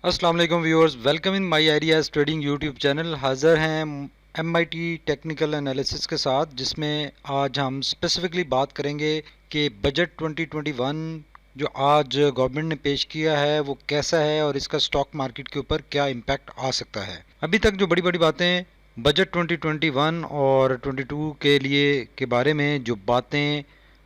अस्सलाम वालेकुम viewers, welcome in my ideas trading YouTube channel. हाज़िर हैं एमआईटी टेक्निकल एनालिसिस के साथ, जिसमें आज हम स्पेसिफिकली बात करेंगे कि बजट 2021 जो आज गवर्नमेंट ने पेश किया है वो कैसा है और इसका स्टॉक मार्केट के ऊपर क्या इम्पैक्ट आ सकता है। अभी तक जो बड़ी बड़ी बातें बजट 2021 और 22 के लिए के बारे में जो बातें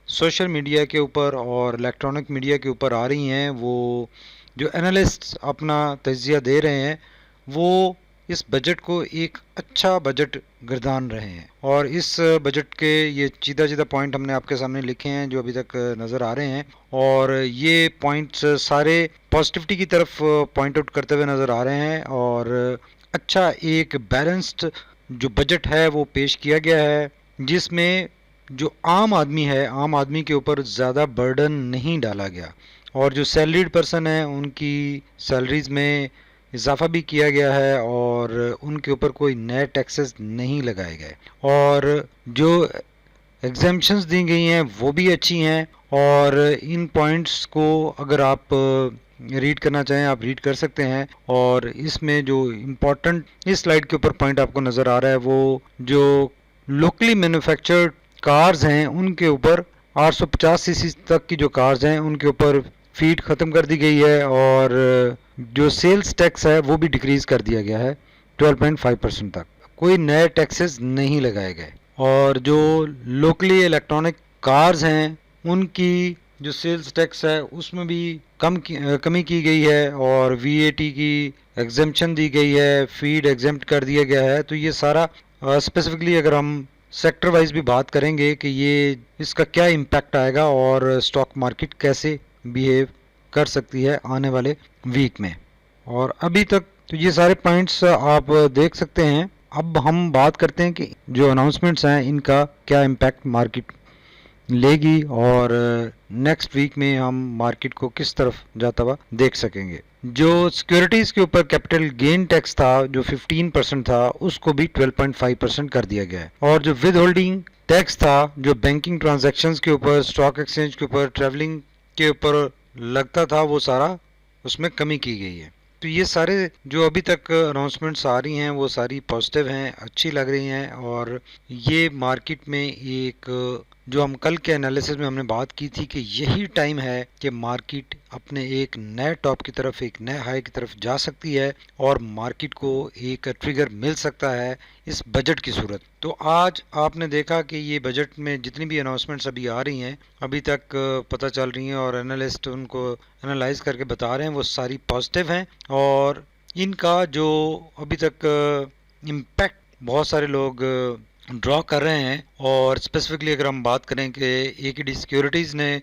सोशल मीडिया के ऊपर और इलेक्ट्रॉनिक मीडिया के ऊपर आ रही हैं, वो जो एनालिस्ट्स अपना तज्जिया दे रहे हैं वो इस बजट को एक अच्छा बजट गर्दान रहे हैं। और इस बजट के ये सीधा सीधा पॉइंट हमने आपके सामने लिखे हैं जो अभी तक नज़र आ रहे हैं, और ये पॉइंट्स सारे पॉजिटिविटी की तरफ पॉइंट आउट करते हुए नज़र आ रहे हैं। और अच्छा एक बैलेंस्ड जो बजट है वो पेश किया गया है, जिसमें जो आम आदमी है, आम आदमी के ऊपर ज़्यादा बर्डन नहीं डाला गया, और जो सैलरीड पर्सन है उनकी सैलरीज में इजाफा भी किया गया है, और उनके ऊपर कोई नए टैक्सेस नहीं लगाए गए, और जो एग्जेम्पशंस दी गई हैं वो भी अच्छी हैं। और इन पॉइंट्स को अगर आप रीड करना चाहें आप रीड कर सकते हैं। और इसमें जो इम्पोर्टेंट इस स्लाइड के ऊपर पॉइंट आपको नज़र आ रहा है वो जो लोकली मैन्युफैक्चर्ड कार्स हैं उनके ऊपर 850 सीसी तक की जो कार्स हैं उनके ऊपर फीट ख़त्म कर दी गई है, और जो सेल्स टैक्स है वो भी डिक्रीज़ कर दिया गया है 12.5% तक। कोई नए टैक्सेस नहीं लगाए गए। और जो लोकली इलेक्ट्रॉनिक कार्स हैं उनकी जो सेल्स टैक्स है उसमें भी कमी की गई है, और वीएटी की एग्जेम्पशन दी गई है, फीड एग्जेम्प्ट कर दिया गया है। तो ये सारा स्पेसिफिकली अगर हम सेक्टर वाइज भी बात करेंगे कि ये इसका क्या इम्पैक्ट आएगा और स्टॉक मार्केट कैसे बिहेव कर सकती है आने वाले वीक में। और अभी तक तो ये सारे पॉइंट्स आप देख सकते हैं। अब हम बात करते हैं कि जो अनाउंसमेंट्स हैं इनका क्या इम्पैक्ट मार्केट लेगी, और नेक्स्ट वीक में हम मार्केट को किस तरफ जाता हुआ देख सकेंगे। जो सिक्योरिटीज के ऊपर कैपिटल गेन टैक्स था जो 15% था उसको भी 12.5% कर दिया गया है, और जो विद होल्डिंग टैक्स था जो बैंकिंग ट्रांजैक्शंस के ऊपर, स्टॉक एक्सचेंज के ऊपर, ट्रैवलिंग के ऊपर लगता था वो सारा उसमें कमी की गई है। तो ये सारे जो अभी तक अनाउंसमेंट्स आ रही हैं वो सारी पॉजिटिव हैं, अच्छी लग रही हैं। और ये मार्केट में एक जो हम कल के एनालिसिस में हमने बात की थी कि यही टाइम है कि मार्केट अपने एक नए टॉप की तरफ, एक नए हाई की तरफ जा सकती है, और मार्केट को एक ट्रिगर मिल सकता है इस बजट की सूरत। तो आज आपने देखा कि ये बजट में जितनी भी अनाउंसमेंट्स अभी आ रही हैं, अभी तक पता चल रही हैं और एनालिस्ट उनको एनालाइज करके बता रहे हैं, वो सारी पॉजिटिव हैं। और इनका जो अभी तक इम्पैक्ट बहुत सारे लोग ड्रॉ कर रहे हैं। और स्पेसिफिकली अगर हम बात करें कि एकेडी सिक्योरिटीज़ ने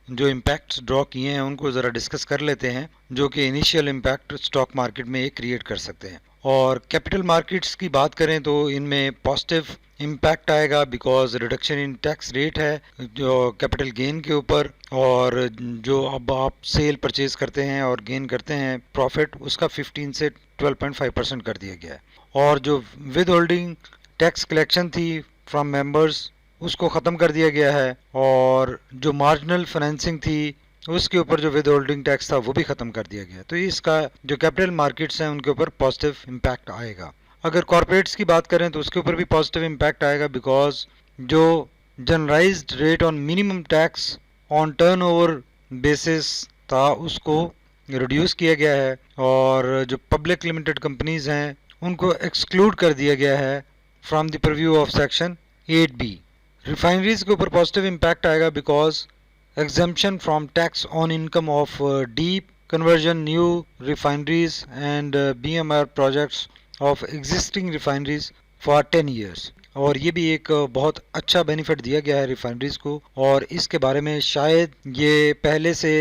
जो इम्पैक्ट्स ड्रॉ किए हैं उनको ज़रा डिस्कस कर लेते हैं, जो कि इनिशियल इम्पैक्ट स्टॉक मार्केट में एक क्रिएट कर सकते हैं। और कैपिटल मार्केट्स की बात करें तो इनमें पॉजिटिव इम्पैक्ट आएगा, because reduction in tax rate है जो कैपिटल गेन के ऊपर, और जो अब आप सेल परचेज करते हैं और गेन करते हैं प्रॉफिट, उसका 15 से 12.5% कर दिया गया है। और जो विद होल्डिंग टैक्स कलेक्शन थी फ्रॉम मेंबर्स उसको ख़त्म कर दिया गया है, और जो मार्जिनल फाइनेंसिंग थी उसके ऊपर जो विद होल्डिंग टैक्स था वो भी ख़त्म कर दिया गया। तो इसका जो कैपिटल मार्केट्स हैं उनके ऊपर पॉजिटिव इम्पैक्ट आएगा। अगर कॉरपोरेट्स की बात करें तो उसके ऊपर भी पॉजिटिव इम्पैक्ट आएगा, बिकॉज जो generalised rate on minimum tax on turnover basis था उसको रिड्यूस किया गया है, और जो पब्लिक लिमिटेड कंपनीज हैं उनको एक्सक्लूड कर दिया गया है from the preview of section 8B। Refineries के ऊपर पॉजिटिव इम्पैक्ट आएगा, because exemption from tax on income of deep conversion new refineries and BMR projects of existing refineries for 10 years। और ये भी एक बहुत अच्छा बेनिफिट दिया गया है रिफाइनरीज को, और इसके बारे में शायद ये पहले से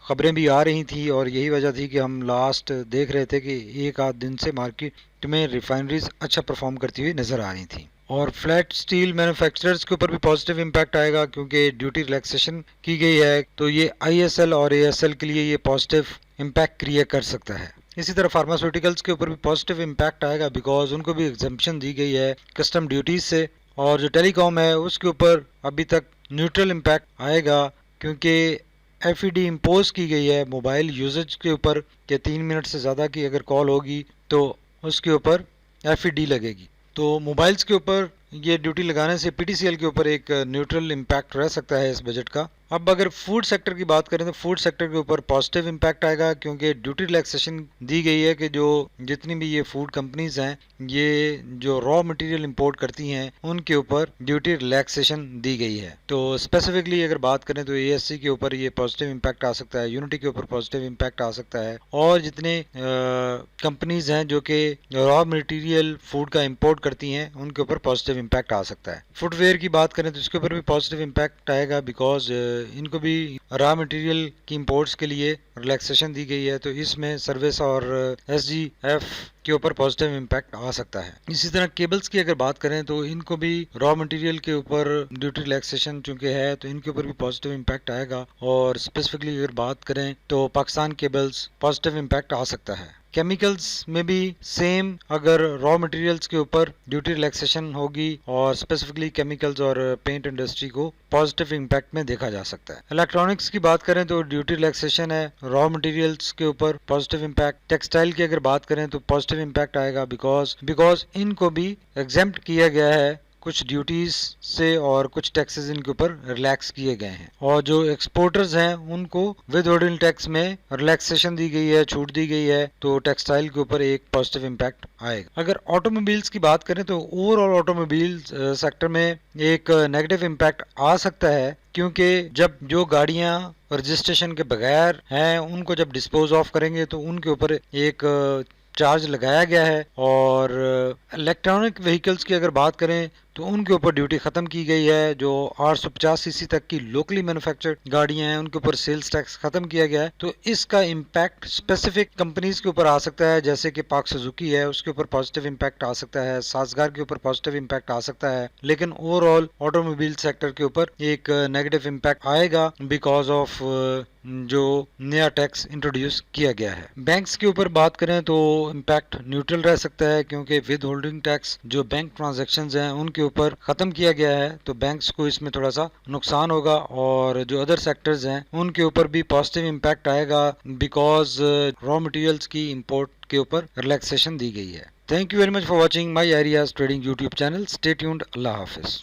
खबरें भी आ रही थी, और यही वजह थी कि हम लास्ट देख रहे थे कि एक आध दिन से मार्केट में रिफाइनरीज अच्छा परफॉर्म करती हुई नजर आ रही थी। और फ्लैट स्टील मैन्युफैक्चरर्स के ऊपर भी पॉजिटिव इम्पैक्ट आएगा, क्योंकि ड्यूटी रिलैक्सेशन की गई है, तो ये आईएसएल और एएसएल के लिए ये पॉजिटिव इम्पैक्ट क्रिएट कर सकता है। इसी तरह फार्मास्यूटिकल्स के ऊपर भी पॉजिटिव इम्पैक्ट आएगा, बिकॉज उनको भी एग्जेम्पशन दी गई है कस्टम ड्यूटीज से। और जो टेलीकॉम है उसके ऊपर अभी तक न्यूट्रल इम्पैक्ट आएगा, क्योंकि एफईडी इम्पोज की गई है मोबाइल यूजेज के ऊपर कि 3 मिनट से ज़्यादा की अगर कॉल होगी तो उसके ऊपर एफईडी लगेगी। तो मोबाइल्स के ऊपर ये ड्यूटी लगाने से पीटीसीएल के ऊपर एक न्यूट्रल इम्पैक्ट रह सकता है इस बजट का। अब अगर फूड सेक्टर की बात करें तो फूड सेक्टर के ऊपर पॉजिटिव इम्पैक्ट आएगा, क्योंकि ड्यूटी रिलैक्सेशन दी गई है कि जो जितनी भी ये फूड कंपनीज हैं ये जो रॉ मटेरियल इंपोर्ट करती हैं उनके ऊपर ड्यूटी रिलैक्सेशन दी गई है। तो स्पेसिफिकली अगर बात करें तो एएससी के ऊपर ये पॉजिटिव इम्पैक्ट आ सकता है, यूनिटी के ऊपर पॉजिटिव इम्पैक्ट आ सकता है, और जितने कंपनीज हैं जो कि रॉ मटेरियल फूड का इंपोर्ट करती हैं उनके ऊपर पॉजिटिव इम्पैक्ट आ सकता है। फुटवेयर की बात करें तो इसके ऊपर भी पॉजिटिव इम्पैक्ट आएगा, बिकॉज इनको भी रॉ मटेरियल की इंपोर्ट्स के लिए रिलैक्सेशन दी गई है, तो इसमें सर्विस और एसजीएफ के ऊपर पॉजिटिव इम्पैक्ट आ सकता है। इसी तरह केबल्स की अगर बात करें तो इनको भी रॉ मटेरियल के ऊपर ड्यूटी रिलैक्सेशन चूंकि है तो इनके ऊपर भी पॉजिटिव इम्पैक्ट आएगा। और स्पेसिफिकली अगर बात करें तो पाकिस्तान केबल्स पॉजिटिव इम्पैक्ट आ सकता है। केमिकल्स में भी सेम, अगर रॉ मटेरियल्स के ऊपर ड्यूटी रिलैक्सेशन होगी और स्पेसिफिकली केमिकल्स और पेंट इंडस्ट्री को पॉजिटिव इम्पैक्ट में देखा जा सकता है। इलेक्ट्रॉनिक्स की बात करें तो ड्यूटी रिलैक्सेशन है, रॉ मटेरियल्स के ऊपर पॉजिटिव इम्पैक्ट। टेक्सटाइल की अगर बात करें तो पॉजिटिव इम्पैक्ट आएगा, बिकॉज इनको भी एग्जेम्प्ट किया गया है कुछ ड्यूटीज से और कुछ टैक्सेस इनके ऊपर रिलैक्स किए गए हैं, और जो एक्सपोर्टर्स हैं उनको विद होल्डिंग टैक्स में रिलैक्सेशन दी गई है, छूट दी गई है, तो टेक्सटाइल के ऊपर एक पॉजिटिव इम्पैक्ट आएगा। अगर ऑटोमोबाइल्स की बात करें तो ओवरऑल ऑटोमोबाइल सेक्टर में एक नेगेटिव इम्पैक्ट आ सकता है, क्योंकि जब जो गाड़ियां रजिस्ट्रेशन के बगैर हैं उनको जब डिस्पोज ऑफ करेंगे तो उनके ऊपर एक चार्ज लगाया गया है। और इलेक्ट्रॉनिक व्हीकल्स की अगर बात करें तो उनके ऊपर ड्यूटी खत्म की गई है। जो 850 सीसी तक की लोकली मैन्युफैक्चर्ड गाड़ियां हैं उनके ऊपर सेल्स टैक्स खत्म किया गया है। तो इसका इम्पैक्ट स्पेसिफिक कंपनीज के ऊपर आ सकता है, जैसे कि पाक सुजुकी है उसके ऊपर पॉजिटिव इम्पैक्ट आ सकता है, साजगार के ऊपर पॉजिटिव इम्पैक्ट आ सकता है, लेकिन ओवरऑल ऑटोमोबाइल सेक्टर के ऊपर एक नेगेटिव इम्पैक्ट आएगा बिकॉज ऑफ जो नया टैक्स इंट्रोड्यूस किया गया है। बैंक्स के ऊपर बात करें तो इम्पैक्ट न्यूट्रल रह सकता है, क्योंकि विद होल्डिंग टैक्स जो बैंक ट्रांजैक्शंस हैं उनके ऊपर खत्म किया गया है, तो बैंक्स को इसमें थोड़ा सा नुकसान होगा। और जो अदर सेक्टर्स हैं उनके ऊपर भी पॉजिटिव इम्पैक्ट आएगा, बिकॉज रॉ मटेरियल्स की इंपोर्ट के ऊपर रिलैक्सेशन दी गई है। Thank you very much for watching my areas trading YouTube channel. Stay tuned. Allah Hafiz.